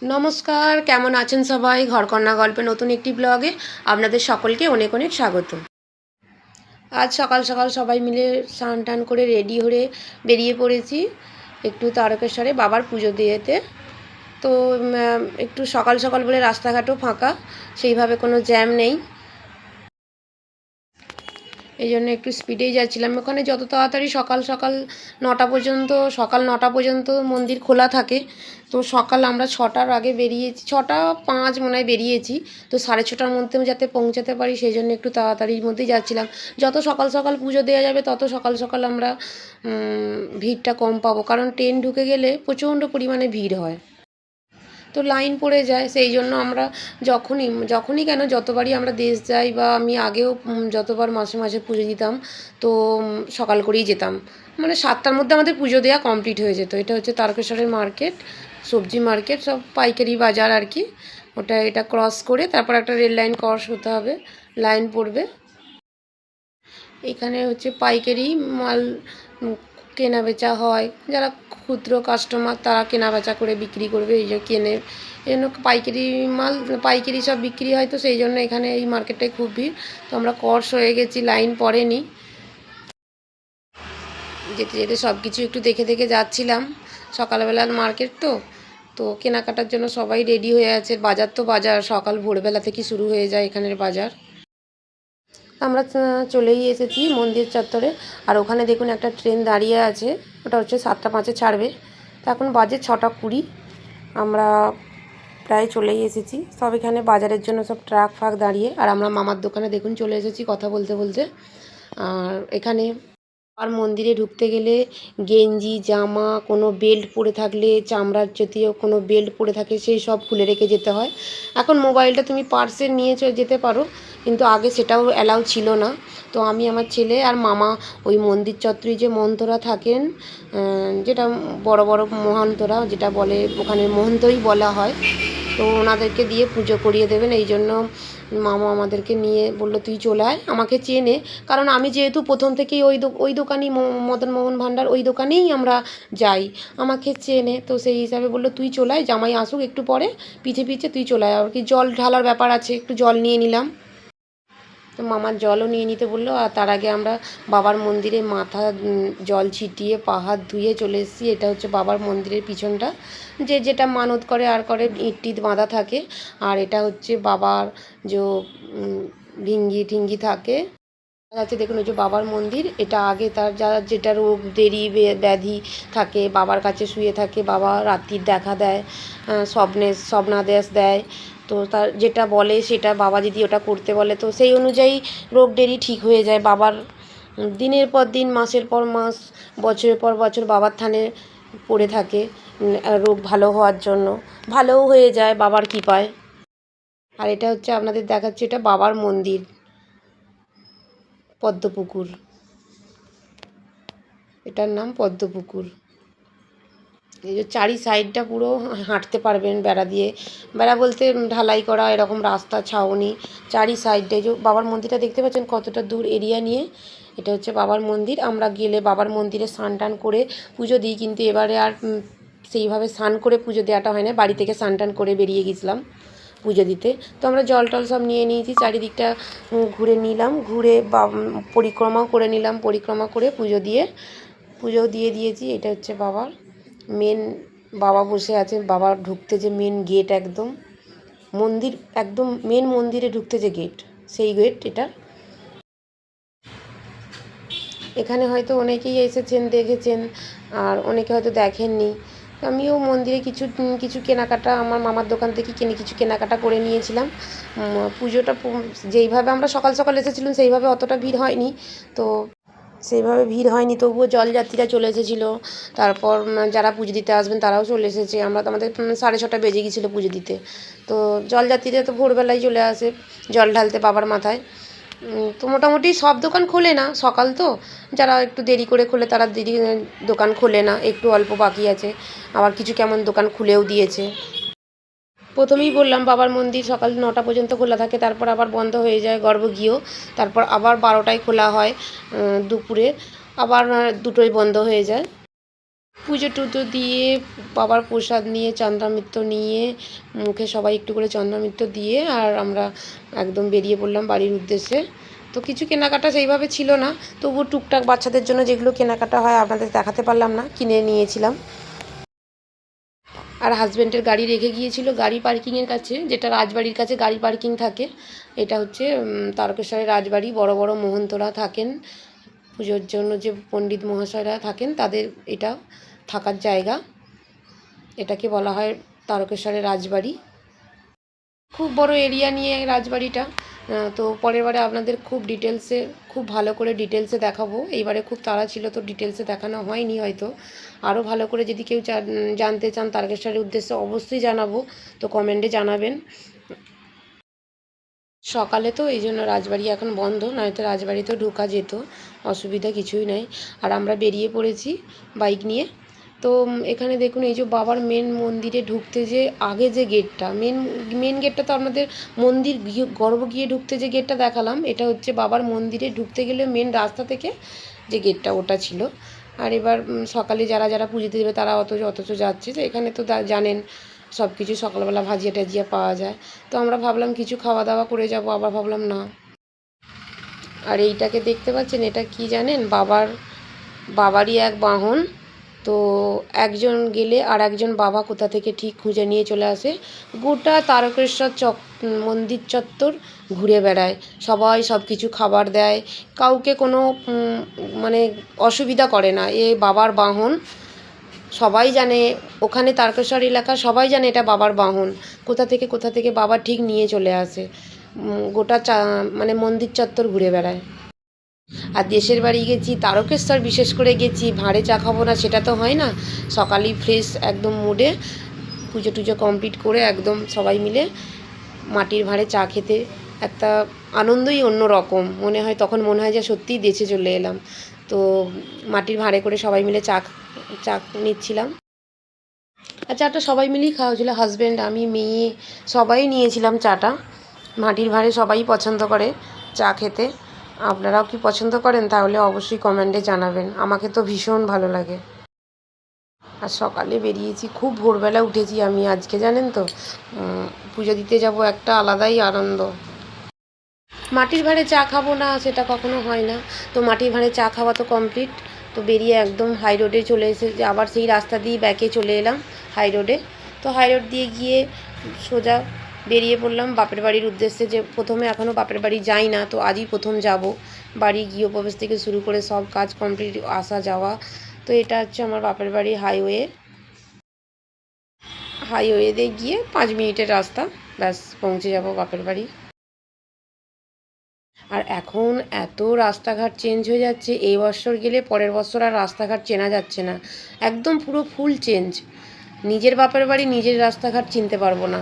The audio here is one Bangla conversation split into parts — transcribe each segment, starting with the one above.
নমস্কার, কেমন আছেন সবাই? ঘরকন্না গল্পে নতুন একটি ব্লগে আপনাদের সকলকে অনেক অনেক স্বাগত। আজ সকাল সকাল সবাই মিলে স্নান টান করে রেডি হয়ে বেরিয়ে পড়েছি একটু তারকেশ্বরে বাবার পুজো দিয়েতে। তো একটু সকাল সকাল বলে রাস্তাঘাটও ফাঁকা, সেইভাবে কোনো জ্যাম নেই, এই জন্য একটু স্পিডেই যাচ্ছিলাম। ওখানে যত তাড়াতাড়ি সকাল 9টা পর্যন্ত মন্দির খোলা থাকে। তো সকাল আমরা 6টার আগে বেরিয়েছি, 6টা 5 মনে হয় বেরিয়েছি। তো 6:30টার মধ্যে যাতে পৌঁছাতে পারি সেই জন্য একটু তাড়াতাড়ির মধ্যেই যাচ্ছিলাম। যত সকাল সকাল পুজো দেওয়া যাবে তত সকাল সকাল আমরা ভিড়টা কম পাবো, কারণ ট্রেন ঢুকে গেলে প্রচণ্ড পরিমাণে ভিড় হয়, তো লাইন পড়ে যায়। সেই জন্য আমরা যখনই কেন যতবারই আমরা দেশ যাই বা আমি আগেও যতবার মাসে মাসে পুজো দিতাম, তো সকাল করেই যেতাম, মানে 7টার মধ্যে আমাদের পুজো দেওয়া কমপ্লিট হয়ে যেত। এটা হচ্ছে তারকেশ্বরের মার্কেট, সবজি মার্কেট, সব পাইকারি বাজার আর কি। এটা ক্রস করে তারপর একটা রেল লাইন ক্রস হতে হবে, লাইন পড়বে। এখানে হচ্ছে পাইকারি মাল কেনা বেচা হয়, যারা ক্ষুদ্র কাস্টমার তারা কেনা বেচা করে বিক্রি করবে, এই যে কেনে, এই জন্য পাইকারি সব বিক্রি হয়। তো সেই জন্য এখানে এই মার্কেটটায় খুব ভিড়। তো আমরা ক্রস হয়ে গেছি, লাইন পড়েনি, যেতে যেতে সব কিছু একটু দেখে দেখে যাচ্ছিলাম। সকালবেলার মার্কেট তো তো কেনাকাটার জন্য সবাই রেডি হয়ে আছে। বাজার সকাল ভোরবেলা থেকে শুরু হয়ে যায় এখানের বাজার। আমরা চলেই এসেছি মন্দির চত্বরে। আর ওখানে দেখুন একটা ট্রেন দাঁড়িয়ে আছে, ওটা হচ্ছে 7টা 5-এ ছাড়বে। তো এখন বাজে 6টা 20, আমরা প্রায় চলেই এসেছি। সব এখানে বাজারের জন্য সব ট্রাক ফাক দাঁড়িয়ে, আর আমরা মামার দোকানে দেখুন চলে এসেছি কথা বলতে বলতে। আর এখানে আর মন্দিরে ঢুকতে গেলে গেঞ্জি জামা কোনো বেল্ট পরে থাকলে, চামড়ার জাতীয় কোনো বেল্ট পরে থাকে সেই সব খুলে রেখে যেতে হয়। এখন মোবাইলটা তুমি পার্সে নিয়ে যেতে পারো, কিন্তু আগে সেটাও অ্যালাউ ছিল না। তো আমি আমার ছেলে আর মামা ওই মন্দির চত্বরে যে মহন্তরা থাকেন, যেটা বড় বড় মহন্তরা যেটা বলে, ওখানে মহন্তই বলা হয়, তো ওনাদেরকে দিয়ে পুজো করিয়ে দেবেন। এই জন্য মামা আমাদেরকে নিয়ে বললো তুই চলে আয়, আমাকে চেনে, কারণ আমি যেহেতু প্রথম থেকেই ওই দোকানই মদন মোহন ভাণ্ডার, ওই দোকানেই আমরা যাই, আমাকে চেনে। তো সেই হিসাবে বললো তুই চলে আয়, জামাই আসুক একটু পরে, পিছে পিছে তুই চলে আয়। আর কি জল ঢালার ব্যাপার আছে, একটু জল নিয়ে নিলাম, তো মামার জলও নিয়ে নিতে বললো। আর তার আগে আমরা বাবার মন্দিরে মাথা জল ছিটিয়ে পা হাত ধুয়ে চলে এসেছি। এটা হচ্ছে বাবার মন্দিরের পিছনটা, যেটা মানত করে আর করে, ইট টিট বাঁধা থাকে। আর এটা হচ্ছে বাবার যে ভিঙ্গি টিঙ্গি থাকে আছে, দেখুন ওই যে বাবার মন্দির। এটা আগে তার যেটা রোগ দেরি ব্যাধি থাকে, বাবার কাছে শুয়ে থাকে, বাবা রাত্রির দেখা দেয়, স্বপ্নাদেশ দেয়। তো তার যেটা বলে সেটা বাবা যদি ওটা করতে বলে, তো সেই অনুযায়ী রোগ দেরি ঠিক হয়ে যায় বাবার। দিনের পর দিন, মাসের পর মাস, বছরের পর বছর বাবার থানে পড়ে থাকে রোগ ভালো হওয়ার জন্য, ভালোও হয়ে যায় বাবার কৃপায়। আর এটা হচ্ছে আপনাদের দেখাচ্ছে, এটা বাবার মন্দির পদ্মপুকুর, এটার নাম পদ্মপুকুর। এই যে চারি সাইডটা পুরো হাঁটতে পারবেন বেড়া দিয়ে, বেড়া বলতে ঢালাই করা এরকম রাস্তা ছাউনি, চারি সাইডে যে বাবার মন্দিরটা দেখতে পাচ্ছেন কতটা দূর এরিয়া নিয়ে। এটা হচ্ছে বাবার মন্দির। আমরা গেলে বাবার মন্দিরে স্নান টান করে পুজো দিই, কিন্তু এবারে আর সেইভাবে স্নান করে পুজো দেওয়াটা হয় না, বাড়ি থেকে স্নান টান করে বেরিয়ে গেছিলাম পুজো দিতে। তো আমরা জল টল সব নিয়ে নিয়েছি, চারিদিকটা ঘুরে নিলাম, ঘুরে পরিক্রমাও করে নিলাম, পরিক্রমা করে পুজো দিয়ে দিয়েছি। এটা হচ্ছে বাবার মেন, বাবা বসে আছে, বাবা ঢুকতে যে মেন গেট, একদম মন্দির, একদম মেন মন্দিরে ঢুকতে যে গেট, সেই গেট এটা। এখানে হয়তো অনেকেই এসেছেন দেখেছেন, আর অনেকে হয়তো দেখেননি। আমিও মন্দিরে কিছু কেনাকাটা আমার মামার দোকান থেকে কিছু কেনাকাটা করে নিয়েছিলাম। পুজোটা যেইভাবে আমরা সকাল সকাল এসেছিলাম সেইভাবে অতটা ভিড় হয়নি, তো সেইভাবে ভিড় হয়নি, তবুও জলযাত্রীরা চলে এসেছিলো। তারপর যারা পুজো দিতে আসবেন তারাও চলে এসেছে। আমাদের 6:30 বেজে গিয়েছিলো পুজো দিতে। তো জলযাত্রীরা তো ভোরবেলায় চলে আসে জল ঢালতে বাবার মাথায়। তো মোটামুটি সব দোকান খোলে না, সকাল তো, যারা একটু দেরি করে খোলে তারা দোকান খোলে না, একটু অল্প বাকি আছে। আবার কিছু কেমন দোকান খুলেও দিয়েছে। প্রথমেই বললাম বাবার মন্দির সকাল 9টা পর্যন্ত খোলা থাকে, তারপর আবার বন্ধ হয়ে যায় গর্ভগৃহ, তারপর আবার 12টায় খোলা হয় দুপুরে, আবার 2টোয় বন্ধ হয়ে যায়। পুজো টুজো দিয়ে বাবার প্রসাদ নিয়ে চন্দ্রামৃত নিয়ে মুখে সবাই একটু করে চন্দ্রামৃত দিয়ে আর আমরা একদম বেরিয়ে পড়লাম বাড়ির উদ্দেশ্যে। তো কিছু কেনাকাটা সেইভাবে ছিল না, তবু টুকটাক বাচ্চাদের জন্য যেগুলো কেনাকাটা হয় আপনাদের দেখাতে পারলাম না, কিনে নিয়েছিলাম। আর হাজব্যান্ডের গাড়ি রেখে গিয়েছিল গাড়ি পার্কিংয়ের কাছে, যেটা রাজবাড়ির কাছে গাড়ি পার্কিং থাকে। এটা হচ্ছে তারকেশ্বরের রাজবাড়ি, বড় বড় মহন্তরা থাকেন পুজোর জন্য, যে পণ্ডিত মহাশয়রা থাকেন তাদের এটা থাকার জায়গা। এটাকে বলা হয় তারকেশ্বরের রাজবাড়ি। খুব বড় এরিয়া নিয়ে রাজবাড়িটা। তো পরের বারে আপনাদের খুব ডিটেলসে, খুব ভালো করে ডিটেলসে দেখাবো। এইবারে খুব তাড়া ছিল তো ডিটেলসে দেখানো হয়নি হয়তো। আরও ভালো করে যদি কেউ জানতে চান তারকেশ্বরের উদ্দেশ্যে অবশ্যই জানাবো, তো কমেন্টে জানাবেন। সকালে তো এই জন্য রাজবাড়ি এখন বন্ধ, নয়তো রাজবাড়িতেও ঢোকা যেত, অসুবিধা কিছুই নাই। আর আমরা বেরিয়ে পড়েছি বাইক নিয়ে। তো এখানে দেখুন, এই যে বাবার মেন মন্দিরে ঢুকতে যে আগে যে গেটটা, মেন গেটটা তো আপনাদের মন্দির গর্ভ গিয়ে ঢুকতে যে গেটটা দেখালাম, এটা হচ্ছে বাবার মন্দিরে ঢুকতে গেলে মেন রাস্তা থেকে যে গেটটা ওটা ছিল। আর এবার সকালে যারা যারা পুজোতে দেবে তারা অথচ যাচ্ছে, তো এখানে তো জানেন সব কিছু সকালবেলা ভাজিয়া টাজিয়া পাওয়া যায়। তো আমরা ভাবলাম কিছু খাওয়া দাওয়া করে যাব, আবার ভাবলাম না। আর এইটাকে দেখতে পাচ্ছেন, এটা কি জানেন, বাবারই এক বাহন। তো একজন গেলে আর একজন বাবা কোথা থেকে ঠিক খুঁজে নিয়ে চলে আসে, গোটা তারকেশ্বর মন্দির চত্বর ঘুরে বেড়ায়, সবাই সব কিছু খাবার দেয়, কাউকে কোনো মানে অসুবিধা করে না। এ বাবার বাহন, সবাই জানে ওখানে তারকেশ্বর এলাকা, সবাই জানে এটা বাবার বাহন। কোথা থেকে বাবা ঠিক নিয়ে চলে আসে, গোটা মানে মন্দির চত্বর ঘুরে বেড়ায়। আর দেশের বাড়ি গেছি, তারকেশ্বর বিশেষ করে গেছি, ভাঁড়ে চা খাবো না সেটা তো হয় না। সকালেই ফ্রেশ একদম মুডে পুজো টুজো কমপ্লিট করে একদম সবাই মিলে মাটির ভাঁড়ে চা খেতে একটা আনন্দই অন্য রকম মনে হয়, তখন মনে হয় যে সত্যিই দেশে চলে এলাম। তো মাটির ভাঁড়ে করে সবাই মিলে চা নিচ্ছিলাম। আর চাটা সবাই মিলেই খাওয়া হয়েছিলো, হাজব্যান্ড, আমি, মেয়ে, সবাই নিয়েছিলাম চাটা। মাটির ভাঁড়ে সবাই পছন্দ করে চা খেতে। আপনারাও কি পছন্দ করেন? তাহলে অবশ্যই কমেন্টে জানাবেন, আমাকে তো ভীষণ ভালো লাগে। আর সকালে বেরিয়েছি, খুব ভোরবেলা উঠেছি আমি আজকে, জানেন তো। পুজো দিতে যাব, একটা আলাদাই আনন্দ। মাটির ভাঁড়ে চা খাবো না সেটা কখনো হয় না। তো মাটির ভাঁড়ে চা খাওয়া তো কমপ্লিট। তো বেরিয়ে একদম হাই রোডে চলে এসেছি, আবার সেই রাস্তা দিয়ে ব্যাকে চলে এলাম হাই রোডে। তো হাই রোড দিয়ে গিয়ে সোজা বেরিয়ে পড়লাম বাপের বাড়ির উদ্দেশ্যে, যে প্রথমে এখনও বাপের বাড়ি যাই না, তো আজই প্রথম যাব। বাড়ি গৃহপ্রবেশ থেকে শুরু করে সব কাজ কমপ্লিট, আসা যাওয়া। তো এটা হচ্ছে আমার বাপের বাড়ি হাইওয়েতে গিয়ে 5 মিনিটের রাস্তা, ব্যাস পৌঁছে যাব বাপের বাড়ি। আর এখন এত রাস্তাঘাট চেঞ্জ হয়ে যাচ্ছে, এই বছর গেলে পরের বছর আর রাস্তাঘাট চেনা যাচ্ছে না, একদম পুরো ফুল চেঞ্জ। নিজের বাপের বাড়ি নিজের রাস্তাঘাট চিনতে পারবো না,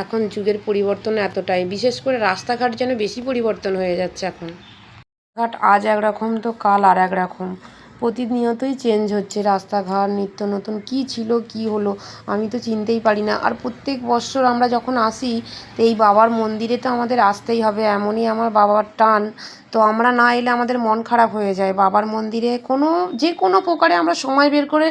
এখন যুগের পরিবর্তন এতটাই, বিশেষ করে রাস্তাঘাট যেন বেশি পরিবর্তন হয়ে যাচ্ছে এখন। ঘাট আজ একরকম তো কাল আর এক রকম, প্রতিনিয়তই চেঞ্জ হচ্ছে রাস্তাঘাট, নিত্য নতুন কী ছিল কী হলো আমি তো চিনতেই পারি না। আর প্রত্যেক বছর আমরা যখন আসি, তো এই বাবার মন্দিরে তো আমাদের আসতেই হবে, এমনই আমার বাবার টান। তো আমরা না এলে আমাদের মন খারাপ হয়ে যায়। বাবার মন্দিরে যে কোনো প্রকারে আমরা সময় বের করে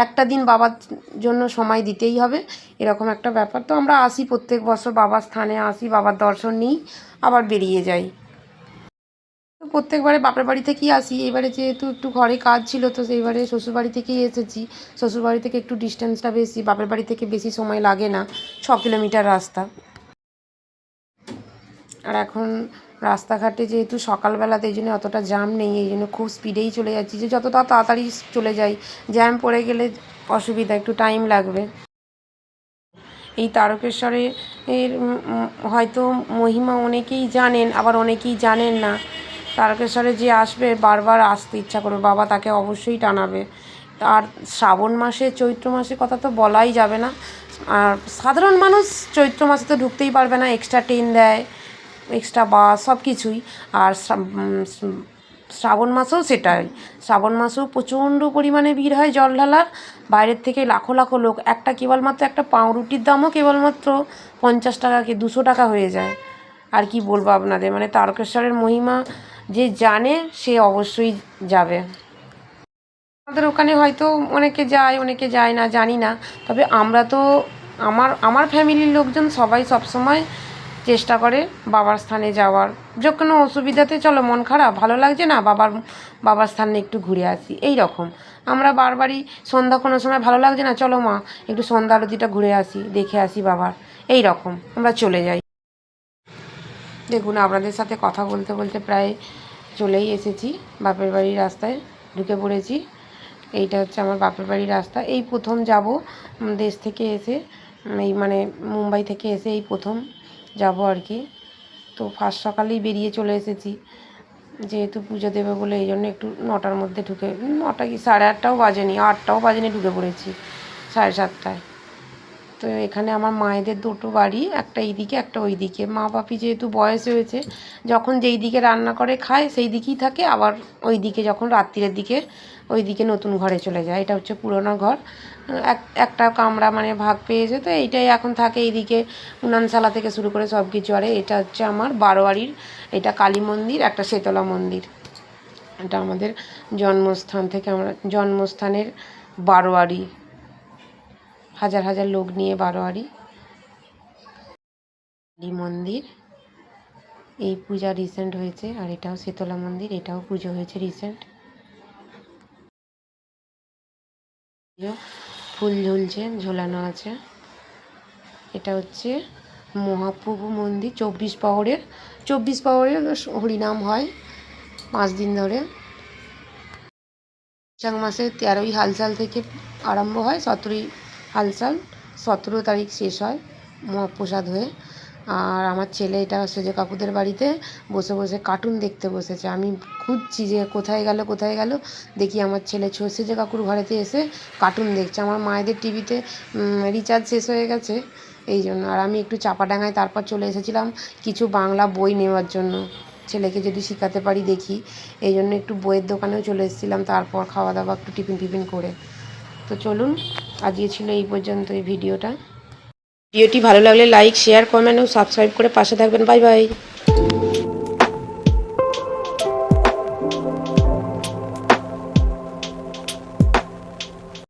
একটা দিন বাবার জন্য সময় দিতেই হবে, এরকম একটা ব্যাপার। তো আমরা আসি প্রত্যেক বছর, বাবার স্থানে আসি, বাবার দর্শন নিই, আবার বেরিয়ে যাই। প্রত্যেকবারে বাপের বাড়ি থেকেই আসি, এবারে যেহেতু একটু ঘরে কাজ ছিল, তো সেইবারে শ্বশুরবাড়ি থেকেই এসেছি। শ্বশুরবাড়ি থেকে একটু ডিস্টেন্সটা বেশি, বাপের বাড়ি থেকে বেশি সময় লাগে না, 6 কিলোমিটার রাস্তা। আর এখন রাস্তাঘাটে যেহেতু সকালবেলাতে, এই জন্য অতটা জ্যাম নেই, এই জন্য খুব স্পিডেই চলে যাচ্ছি, যে যতটা তাড়াতাড়ি চলে যাই, জ্যাম পড়ে গেলে অসুবিধা, একটু টাইম লাগবে। এই তারকেশ্বরে এর হয়তো মহিমা অনেকেই জানেন, আবার অনেকেই জানেন না। তারকেশ্বরে যে আসবে বারবার আসতে ইচ্ছা করবে, বাবা তাকে অবশ্যই টানাবে। আর শ্রাবণ মাসে, চৈত্র মাসে কথা তো বলাই যাবে না। আর সাধারণ মানুষ চৈত্র মাসে তো ঢুকতেই পারবে না, এক্সট্রা ট্রেন দেয়, এক্সট্রা বাস, সব কিছুই। আর শ্রাবণ মাসেও সেটাই, শ্রাবণ মাসেও প্রচণ্ড পরিমাণে ভিড় হয় জল ঢালার, বাইরের থেকে লাখো লাখো লোক। কেবলমাত্র একটা পাউরুটির দামও কেবলমাত্র 50 টাকা কি 200 টাকা হয়ে যায়। আর কি বলবো আপনাদের, মানে তারকেশ্বরের মহিমা যে জানে সে অবশ্যই যাবে। আমাদের ওখানে হয়তো অনেকে যায় না, জানি না। তবে আমরা তো আমার ফ্যামিলির লোকজন সবাই সবসময় চেষ্টা করে বাবার স্থানে যাওয়ার। যে কোনো অসুবিধাতে চলো মন খারাপ, ভালো লাগছে না, বাবার স্থানে একটু ঘুরে আসি, এই রকম। আমরা বারবারই সন্ধ্যা কোনো সময় ভালো লাগছে না, চলো মা একটু সন্ধ্যা আরতিটা ঘুরে আসি, দেখে আসি বাবার, এই রকম আমরা চলে যাই। দেখুন আপনাদের সাথে কথা বলতে বলতে প্রায় চলেই এসেছি বাপের বাড়ির রাস্তায়, ঢুকে পড়েছি। এইটা হচ্ছে আমার বাপের বাড়ির রাস্তা। এই প্রথম যাব দেশ থেকে এসে, এই মানে মুম্বাই থেকে এসে এই প্রথম যাব আর কি। তো ফার্স্ট সকালেই বেরিয়ে চলে এসেছি, যেহেতু পুজো দেবে বলে এই জন্য একটু 9টার মধ্যে ঢুকে, 9টা কি 8:30টাও বাজেনি, 8টাও বাজেনি, ঢুকে পড়েছি 7:30টায়। তো এখানে আমার মায়েদের দুটো বাড়ি, একটা এইদিকে একটা ওই দিকে। মা বাপি যেহেতু বয়স হয়েছে, যখন যেই দিকে রান্না করে খায় সেই দিকেই থাকে, আবার ওই দিকে যখন রাত্রিরের দিকে ওই দিকে নতুন ঘরে চলে যায়। এটা হচ্ছে পুরোনো ঘর, একটা কামরা মানে ভাগ পেয়েছে, তো এইটাই এখন থাকে। এইদিকে উনানশালা থেকে শুরু করে সব কিছু। আর এটা হচ্ছে আমার বারোয়ারির, এটা কালী মন্দির, একটা শীতলা মন্দির। এটা আমাদের জন্মস্থান থেকে, আমরা জন্মস্থানের বারোয়ারি, হাজার হাজার লোক নিয়ে বারোয়ারি কালী মন্দির। এই পূজা রিসেন্ট হয়েছে। আর এটাও শীতলা মন্দির, এটাও পুজো হয়েছে রিসেন্ট। ফুল ঝুলছে, ঝোলানো আছে। এটা হচ্ছে মহাপ্রভু মন্দির, 24 পাহরের হরিনাম হয় 5 দিন ধরে। বৈশাখ মাসে 13ই হালসাল থেকে আরম্ভ হয়, 17ই হালসাল, 17 তারিখ শেষ হয় মহাপ্রসাদ হয়ে। আর আমার ছেলে এটা সেজে কাকুদের বাড়িতে বসে বসে কার্টুন দেখতে বসেছে। আমি খুঁজছি যে কোথায় গেল, দেখি আমার ছেলে সেজে কাকুর ঘরেতে এসে কার্টুন দেখছে। আমার মায়েদের টিভিতে রিচার্জ শেষ হয়ে গেছে, এই জন্য। আর আমি একটু চাপাডাঙ্গায় তারপর চলে এসেছিলাম কিছু বাংলা বই নেওয়ার জন্য, ছেলেকে যদি শেখাতে পারি দেখি, এই জন্য একটু বইয়ের দোকানেও চলে এসেছিলাম। তারপর খাওয়া দাওয়া একটু টিফিন করে। তো চলুন, আজকে ছিল এই পর্যন্ত এই ভিডিওটি ভালো লাগলে লাইক, শেয়ার, কমেন্ট ও সাবস্ক্রাইব করে পাশে থাকবেন। Bye bye.